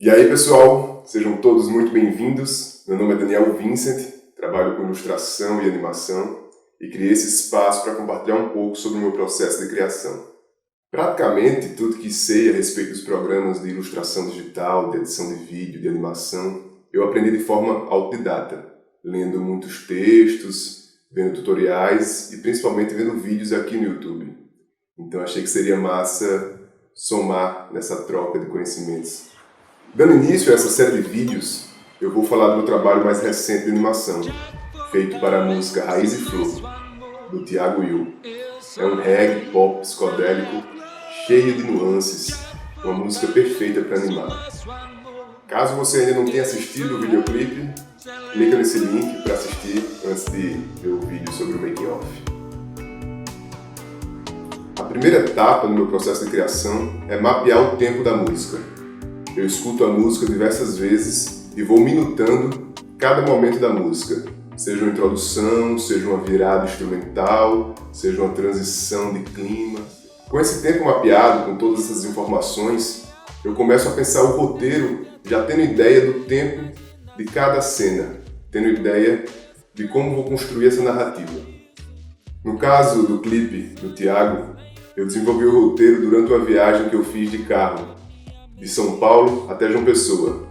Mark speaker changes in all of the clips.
Speaker 1: E aí, pessoal, sejam todos muito bem-vindos. Meu nome é Daniel Vincent, trabalho com ilustração e animação e criei esse espaço para compartilhar um pouco sobre o meu processo de criação. Praticamente tudo que sei a respeito dos programas de ilustração digital, de edição de vídeo, de animação, eu aprendi de forma autodidata, lendo muitos textos, vendo tutoriais e principalmente vendo vídeos aqui no YouTube. Então achei que seria massa somar nessa troca de conhecimentos. Dando início a essa série de vídeos, eu vou falar do meu trabalho mais recente de animação, feito para a música Raiz e Flor, do Thiago Will. É um reggae pop psicodélico cheio de nuances, uma música perfeita para animar. Caso você ainda não tenha assistido o videoclipe, clica nesse link para assistir antes de ver o vídeo sobre o making of. A primeira etapa no meu processo de criação é mapear o tempo da música. Eu escuto a música diversas vezes e vou minutando cada momento da música, seja uma introdução, seja uma virada instrumental, seja uma transição de clima. Com esse tempo mapeado, com todas essas informações, eu começo a pensar o roteiro já tendo ideia do tempo de cada cena, tendo ideia de como vou construir essa narrativa. No caso do clipe do Thiago, eu desenvolvi o roteiro durante uma viagem que eu fiz de carro, de São Paulo até João Pessoa.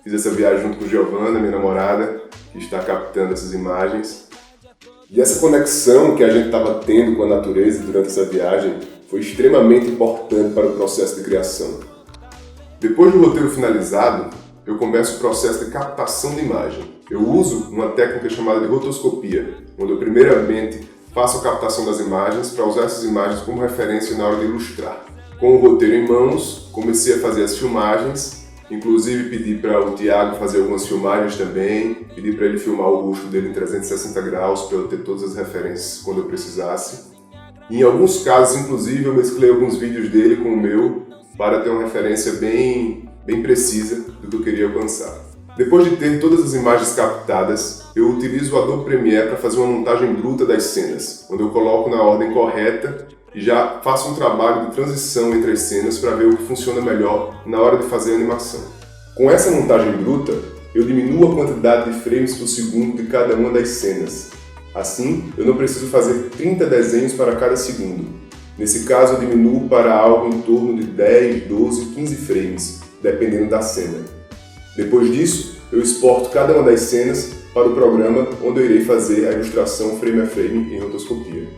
Speaker 1: Fiz essa viagem junto com Giovana, minha namorada, que está captando essas imagens. E essa conexão que a gente estava tendo com a natureza durante essa viagem foi extremamente importante para o processo de criação. Depois do roteiro finalizado, eu começo o processo de captação de imagem. Eu uso uma técnica chamada de rotoscopia, onde eu primeiramente faço a captação das imagens para usar essas imagens como referência na hora de ilustrar. Com o roteiro em mãos, comecei a fazer as filmagens, inclusive pedi para o Thiago fazer algumas filmagens também, pedi para ele filmar o rosto dele em 360 graus para eu ter todas as referências quando eu precisasse. E em alguns casos, inclusive, eu mesclei alguns vídeos dele com o meu para ter uma referência bem precisa do que eu queria alcançar. Depois de ter todas as imagens captadas, eu utilizo o Adobe Premiere para fazer uma montagem bruta das cenas, onde eu coloco na ordem correta e já faço um trabalho de transição entre as cenas para ver o que funciona melhor na hora de fazer a animação. Com essa montagem bruta, eu diminuo a quantidade de frames por segundo de cada uma das cenas. Assim, eu não preciso fazer 30 desenhos para cada segundo. Nesse caso, eu diminuo para algo em torno de 10, 12, 15 frames, dependendo da cena. Depois disso, eu exporto cada uma das cenas para o programa onde eu irei fazer a ilustração frame a frame em rotoscopia.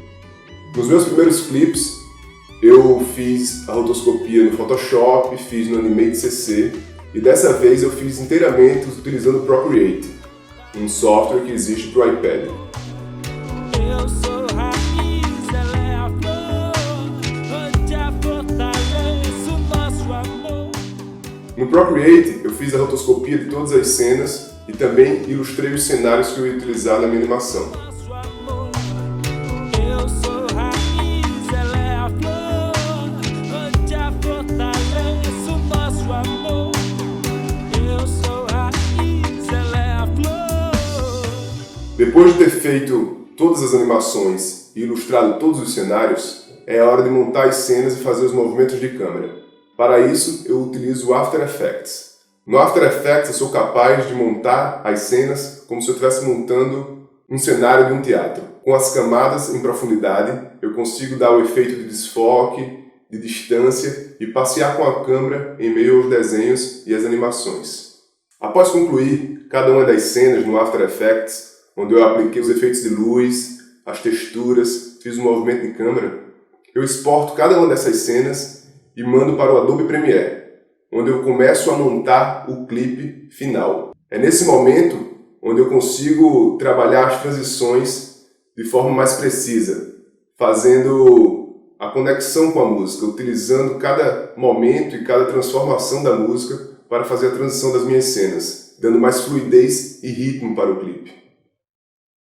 Speaker 1: Nos meus primeiros clipes, eu fiz a rotoscopia no Photoshop, fiz no Animate CC e dessa vez eu fiz inteiramente utilizando o Procreate, um software que existe para o iPad. No Procreate, eu fiz a rotoscopia de todas as cenas e também ilustrei os cenários que eu ia utilizar na minha animação. Depois de ter feito todas as animações e ilustrado todos os cenários, é a hora de montar as cenas e fazer os movimentos de câmera. Para isso, eu utilizo o After Effects. No After Effects, eu sou capaz de montar as cenas como se eu estivesse montando um cenário de um teatro. Com as camadas em profundidade, eu consigo dar o efeito de desfoque, de distância e passear com a câmera em meio aos desenhos e às animações. Após concluir cada uma das cenas no After Effects, onde eu apliquei os efeitos de luz, as texturas, fiz um movimento de câmera, eu exporto cada uma dessas cenas e mando para o Adobe Premiere, onde eu começo a montar o clipe final. É nesse momento onde eu consigo trabalhar as transições de forma mais precisa, fazendo a conexão com a música, utilizando cada momento e cada transformação da música para fazer a transição das minhas cenas, dando mais fluidez e ritmo para o clipe.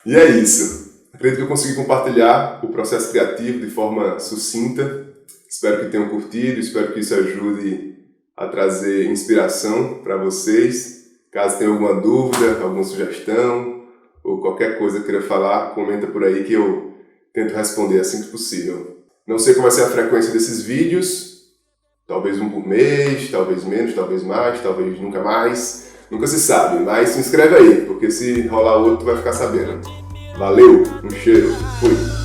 Speaker 1: E é isso. Acredito que eu consegui compartilhar o processo criativo de forma sucinta. Espero que tenham curtido, espero que isso ajude a trazer inspiração para vocês. Caso tenham alguma dúvida, alguma sugestão ou qualquer coisa que queira falar, comenta por aí que eu tento responder assim que possível. Não sei qual vai ser a frequência desses vídeos, Talvez um por mês, talvez menos, talvez mais, talvez nunca mais. Nunca se sabe, mas se inscreve aí, porque se rolar outro tu vai ficar sabendo. Valeu, um cheiro, fui!